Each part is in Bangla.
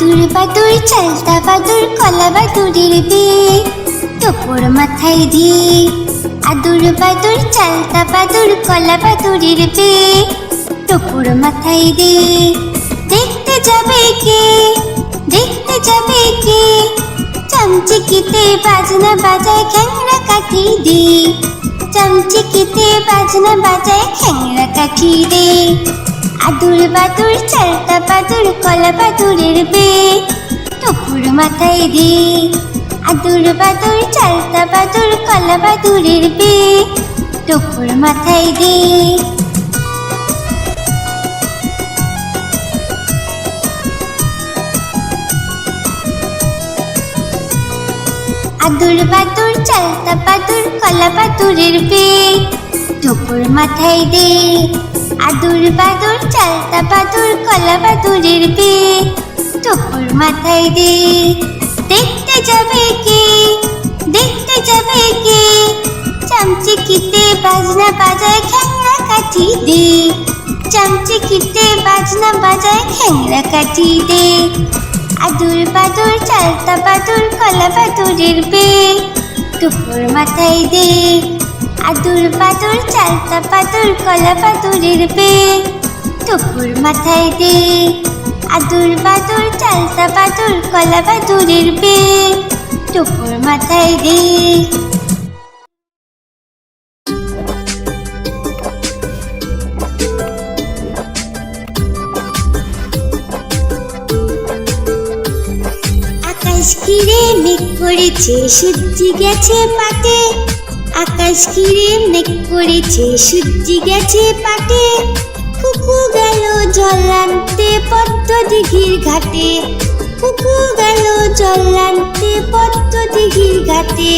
আদুর বাদুর চালতা বাদুর কলা বাদুরের বিয়ে টোপর মাথায় দিয়ে। আদুর বাদুর চালতা বাদুর কলা বাদুরের বিয়ে টোপর মাথায় দিয়ে। দেখতে যাবে কে, দেখতে যাবে কে, চামচিকিতে বাজনা বাজায় খ্যাংরা কাঠি দিয়ে। চামচিকিতে বাজনা বাজায় খ্যাংরা কাঠি দিয়ে। আদুর বাদুর চালতা বাদুর কলা বাদুরের বিয়ে টোপর মাথায় দিয়ে। আদুর বাদুর চালতা বাদুর কলা বাদুরের বিয়ে টোপর মাথায় দিয়ে। আদুর বাদুর চালতা বাদুর কলা বাদুরের বিয়ে টোপর মাথায় দিয়ে। আদুর বাদুর চালতা বাদুর কলা বাদুরের বিয়ে টোপর মাথায় দিয়ে। দেখতে যাবে কে, দেখতে যাবে কে, চামচিকিতে বাজনা বাজায় খ্যাংরা কাঠি দিয়ে। চামচিকিতে বাজনা বাজায় খ্যাংরা কাঠি দিয়ে। আদুর বাদুর চালতা বাদুর কলা বাদুরের বিয়ে টোপর মাথায় দিয়ে। আদুর বাদুর চালতা বাদুর কলা বাদুরের বিয়ে টোপর মাথায় দিয়ে। আদুর বাদুর চালতা বাদুর কলা বাদুরের বিয়ে টোপর মাথায় দিয়ে। আকাশ ঘিরে মেঘ করেছে সূর্যি গেছে পাটে। আকাশ ঘিরে মেঘ করেছে সূর্যি গেছে পাটে। কুকু গেল জল আনতে পদ্ম দিঘির ঘাটে। কুকু গেল জল আনতে পদ্ম দিঘির ঘাটে।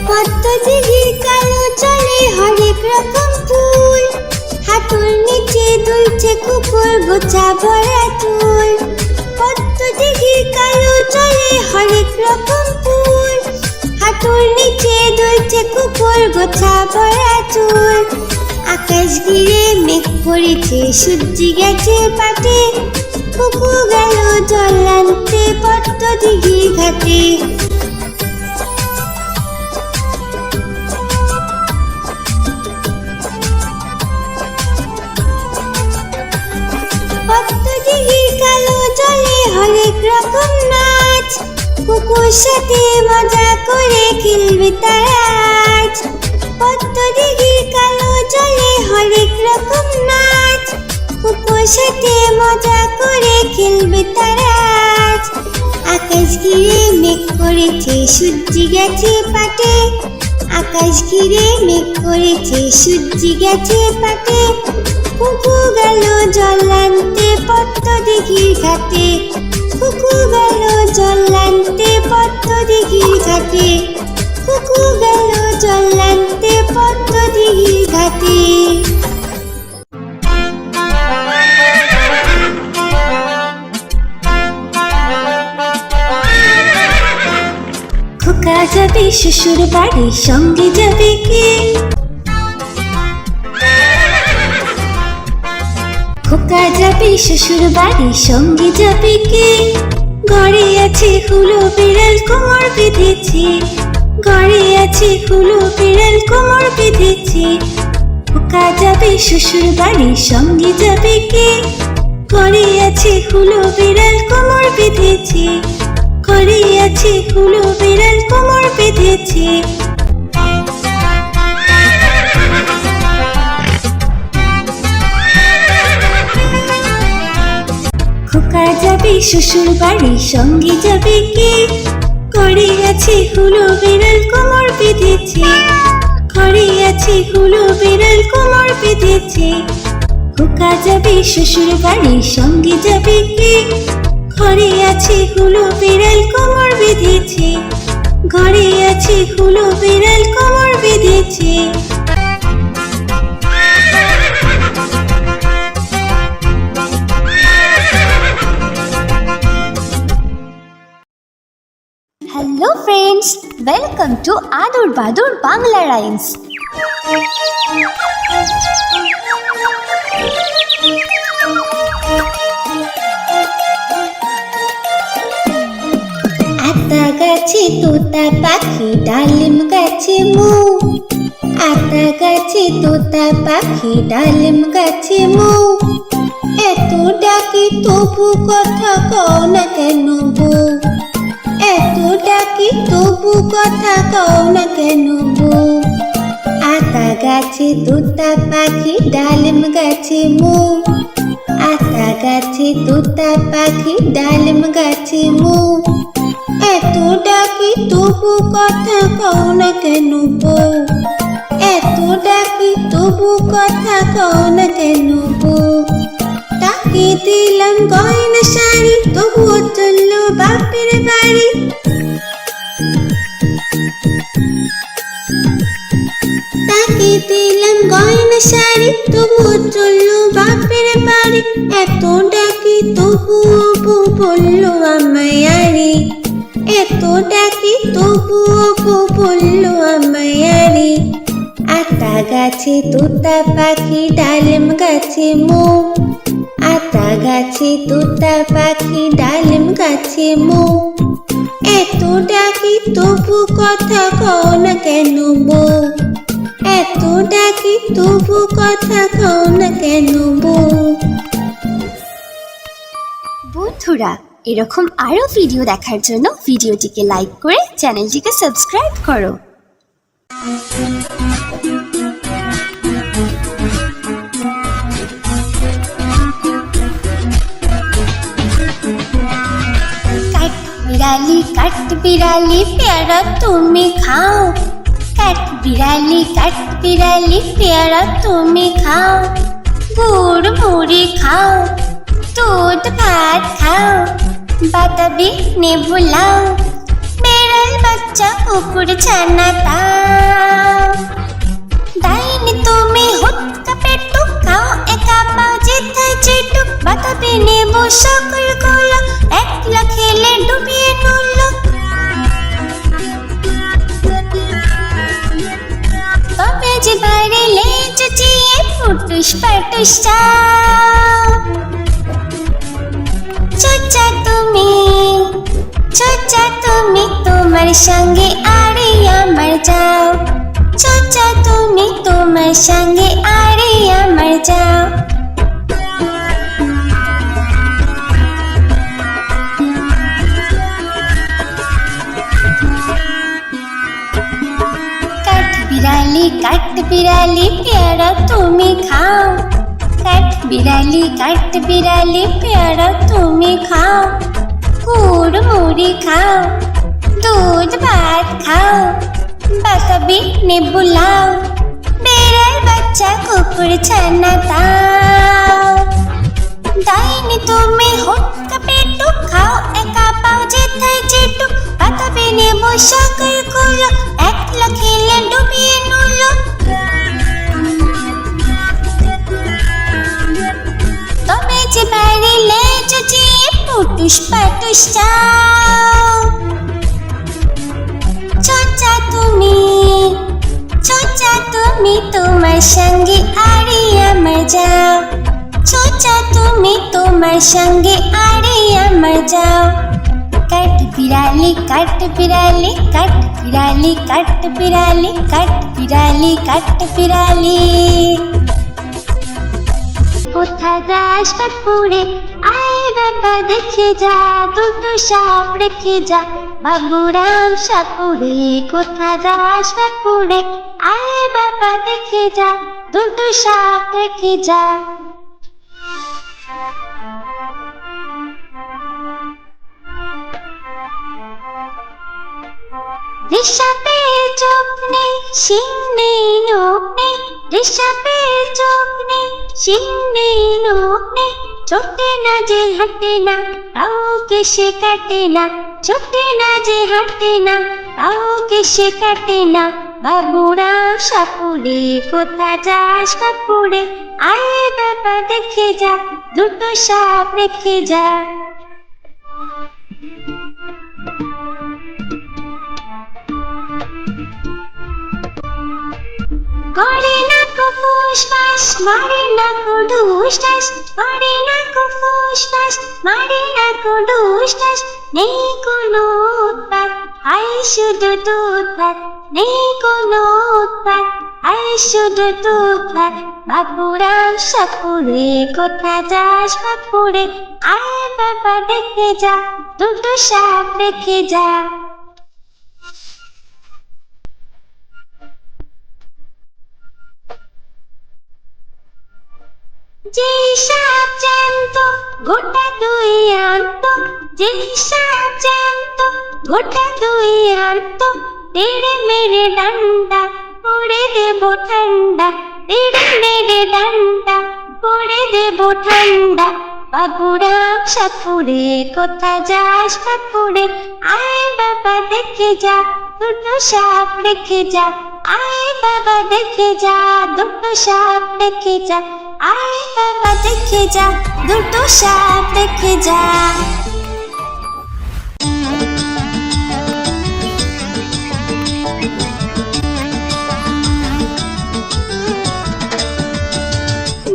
পদ্ম দিঘির কালো জলে হরেক রকম ফুল। হাঁটুর নিচে দুলছে কুকুর গোছা ভরা চুল। পদ্ম দিঘির কালো জলে হরেক রকম ফুল। হাঁটুর নিচে দুলছে কুকুর গোছা ভরা চুল। আকাশ ঘিরে মেঘ পড়েছে সূর্যি গেছে পাটে। কুকু গেল জল আনতে পদ্ম দিঘির ঘাটে। পদ্ম দিঘির কালো জলে হরেক রকম নাচ। কুকুর সাথে মজা করে খেলবে তারা আজ। পদ্ম দিঘির কালো জলে হরেক রকম নাচ। কুকুর সাথে মজা করে খেলবে তারা আজ। আকাশ ঘিরে মেঘ করেছে সূর্যি গেছে পাটে। আকাশ ঘিরে মেঘ করেছে সূর্যি গেছে পাটে। কুকু গেল জল আনতে পদ্ম দিঘির ঘাটে। কুকু গেল জল আনতে পদ্ম দিঘির ঘাটে। কুকু গেল জল আনতে পদ্ম দিঘির ঘাটে। খোকা যাবে শ্বশুর বাড়ি সঙ্গে যাবে কে? খোকা যাবে শ্বশুর বাড়ি সঙ্গে যাবে কে? ঘরে আছে হুলো বিড়াল কোমর বেঁধেছে। ঘরে আছে হুলো বিড়াল কোমর বেঁধেছে। খোকা যাবে শ্বশুর বাড়ি সঙ্গে যাবে কে? ঘরে আছে হুলো বিড়াল কোমর বেঁধেছে। ঘরে আছে হুলো বিড়াল কোমর বেঁধেছে। খোকা যাবে শ্বশুর বাড়ি সঙ্গে যাবে কে? ঘরে আছে হুলো বিড়াল কোমর বেঁধেছে। ঘরে আছে হুলো বিড়াল কোমর বেঁধেছে। খোকা যাবে শ্বশুর বাড়ি সঙ্গে যাবে কে? ঘরে আছে হুলো বিড়াল কোমর বেঁধেছে। ঘরে আছে হুলো বিড়াল কোমর বেঁধেছে। ওয়েলকাম টু আদুর বাদুর বাংলা রাইমস। আতা গাছে তোতা পাখি ডালিম গাছে মু, আতা গাছে তোতা পাখি ডালিম গাছে মু, এত ডাকি তবু কথা কও না কেন বউ, এত ডাকি তবু কথা কও না কেন বউ। আতা গাছে তোতা পাখি ডালিম গাছে মু, আতা গাছে তোতা পাখি ডালিম গাছে মু, এত ডাকি তবু কথা কও না কেন বউ, এত ডাকি তবু কথা কও না কেন বউ। তাকে দিলাম গয়না শাড়ি তবুও চললো বাপের বাড়ি, তাকে দিলাম গয়না শাড়ি তবুও চললো বাপের বাড়ি, এত ডাকি তবুও বউ বললো আমায় আরে, এত ডাকি তবুও বউ বললো আমায় আরে। আতা গাছে তোতা পাখি ডালিম গাছে মু, আতা গাছে তোতা পাখি ডালিম গাছে মু, এত ডাকি তবু কথা কও না কেন বউ, এত ডাকি তবু কথা কও না কেন বউ। বন্ধুরা, এরকম আরো ভিডিও দেখার জন্য ভিডিওটিকে লাইক করে চ্যানেলটিকে সাবস্ক্রাইব করো। কাঠ বিড়ালি পেয়ারা তুমি খাও, কাঠ বিড়ালি পেয়ারা তুমি খাও, গুড় মুড়ি খাও, দুধ ভাত খাও, বাতাবি নেবু লাও, বেড়াল বাচ্চা কুকুর ছানা দাও। ডাইনি তুমি হুক্কা পেটু খাও, একা পাও যেথায় যেটু, বাতাবি নেবু সকল গুলো একলা খেলে ডুবিয়ে নুল। তবে যে বাইরে লেজ চিয়ে ফুটুস পাটুস চাও, চোচা তুমি তোমার সঙ্গে আরে আমার যাও, চোচা তুমি তোমার সঙ্গে আরে আমার যাও। কাঠ বিড়ালি পেয়ারা তুমি খাও, কাঠ বিড়ালি পেয়ারা তুমি খাও, গুড় মুড়ি খাও, দুধ ভাত খাও, বাতাবি নেবু লাও, বেড়াল বাচ্চা কুকুর ছানা দাও। ডাইনি তুমি হুক্কা পেটু খাও, একা পাও যেথায় যেটু, বাতাবি নেবু সকল গুলো একলা খেলে ডুবিয়ে নুল। তবে যে বাইরে লেজ চিয়ে ফুটুস পাটুস চাও, চোচা তুমি তোমার সঙ্গে আরে আমার যাও, চোচা তুমি তোমার সঙ্গে আরে আমার যাও। কাঠ বিড়ালি কোথায় যাস পাটপুরে, আয় বাবা দেখে যা, দুটো সাপ রেখে যা, বাবুরাম সাপুরে। কোথায় যাস পাটপুরে, আয় বাবা দেখে যা, দুটো সাপ রেখে যা। ঋষাপের চোখ নেই, শিং নেই, নোখ নেই, ঋষাপের চোখ নেই, শিং নেই, নোখ নেই, ছোটে না যে হাঁটে না, কাউকে সে কাটে না, ছোটে না যে হাঁটে না, কাউকে সে কাটে না। বাবুরাম সাপুরে, কোথায় যাস কাপুরে, আয় বাবা দেখে যা, দুটো সাপ রেখে যা। করে না কো ফুসফাস, মারে না কো ঢুসঢাস, করে না কো ফুসফাস, মারে না কো ঢুসঢাস, নেই কোনো উৎপাত, আই শুধু দুধ ভাত, নেই কোনো উৎপাত, আই শুধু দুধ ভাত। বাপুরাম সাপুরে, কোথা যাস বাপুরে, আয় বাবা দেখে যা, দুটো সাপ দেখে যা। যেই সাপ জ্যান্ত গোটা দুই আনত, যেই সাপ জ্যান্ত গোটা দুই আনত, তেড়ে মেরে ডান্ডা করে দেব ঠান্ডা, তেড়ে মেরে ডান্ডা করে দেব ঠান্ডা। বাবুরাম সাপুরে, কোথা যাস বাপুরে, আয় বাবা দেখে যা, দুটো সাপ দেখে যা, আয় বাবা দেখে যা, দুটো সাপ দেখে যা, আয় বাবা দেখে যা, দুটো সাপ দেখে যা।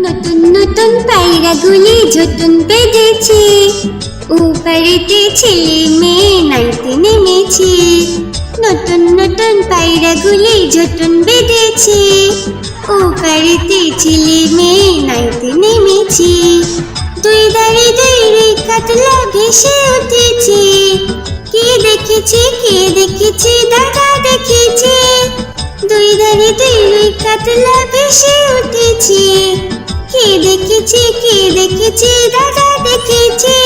নতুন নতুন পায়রাগুলি ঝুটুন বেঁধেছে, উপরেতে ছেলে মেয়ে নাইতে নেমেছে। নতুন নতুন পায়রাগুলি ঝুটুন বেঁধেছে, উপরেতে ছেলে মেয়ে নাইতে নেমেছে। দুই ধারে দুই কাতলা ভেসে উঠেছে, কে দেখেছে কে দেখেছে দাদা দেখেছে। দুই ধারে দুই কাতলা ভেসে উঠেছে, কে দেখেছে কে দেখেছে দাদা দেখেছে।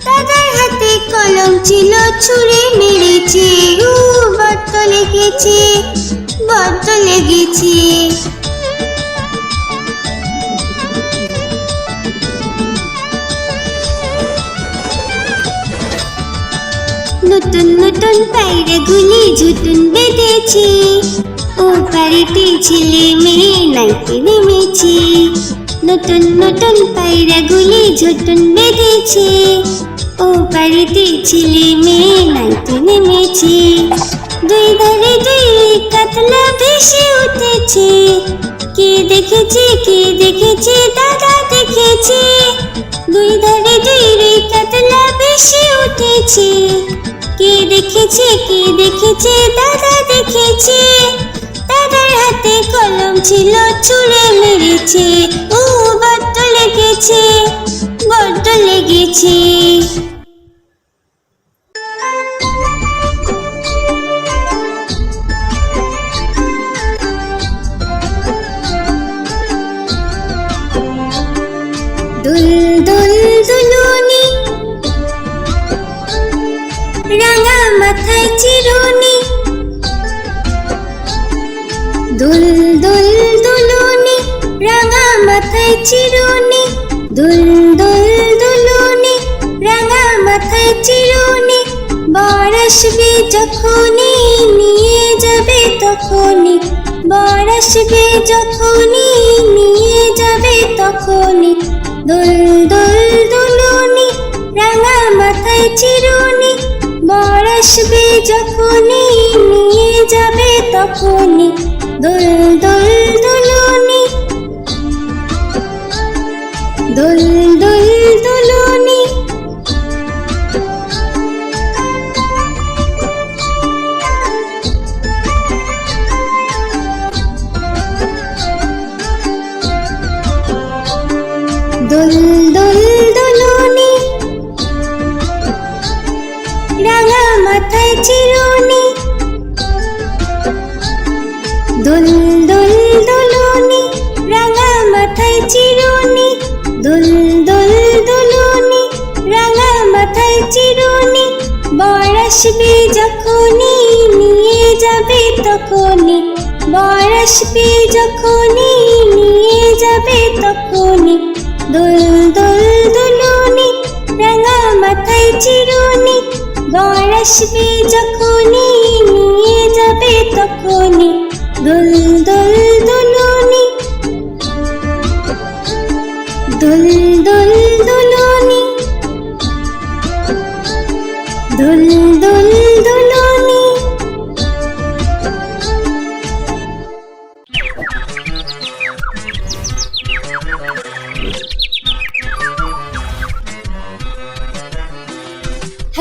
দাদার হাতে কলম ছিল, ছুঁড়ে মেরেছে, বড্ড লেগেছে, বড্ড লেগেছে। নতুন নতুন পায়রাগুলি ঝুটুন বেঁধেছে, ও বাড়িতে ছেলে মেয়ে নাইতে নেমেছে। নতুন নতুন পায়রাগুলি ঝুটুন বেঁধেছে, ও বাড়িতে ছেলে মেয়ে নাইতে নেমেছে। দুই ধারে দুই কাতলা ভেসে উঠেছে, কে দেখেছে কে দেখেছে দাদা দেখেছে। দুই ধারে দুই কাতলা ভেসে উঠেছে, কে দেখেছে কে দেখেছে দাদা দেখেছে। দাদার হাতে কলম ছিল, ছুঁড়ে মেরেছে, বড্ড লেগেছে, বড্ড লেগেছে। দুল দুল দুলুনি, রাঙা মাথায় চিরুনি। দুল দুল দুলুনি, রাঙা মাথায় চিরুনি। দুল দুল দুলুনি, রাঙা মাথায় চিরুনি। বর আসবে যখনই, নিয়ে যাবে তখনই। বর আসবে যখনই, নিয়ে যাবে তখনই। দুল দুল দুলুনি, রাঙা মাথায় চিরুনি। বর আসবে যখনই, নিয়ে যাবে তখনই। দুল দুল দুলুনি, দুল দুল দুলুনি। দুল দুল দুলুনি, রাঙা মাথায় চিরুনি। দুল দুল দুলুনি, রাঙা মাথায় চিরুনি। দুল দুল দুলুনি, রাঙা মাথায় চিরুনি। বর আসবে যখনই, নিয়ে যাবে তখনই। বর আসবে যখনই, নিয়ে যাবে তখনই। দুল দুল দুলুনি, রাঙা মাথায় চিরুনি। বর আসবে যখনই, নিয়ে যাবে তখনই। দুল দুল দুলুনি, দুল দুল দুলুনি। দুল দুল দুলুনি।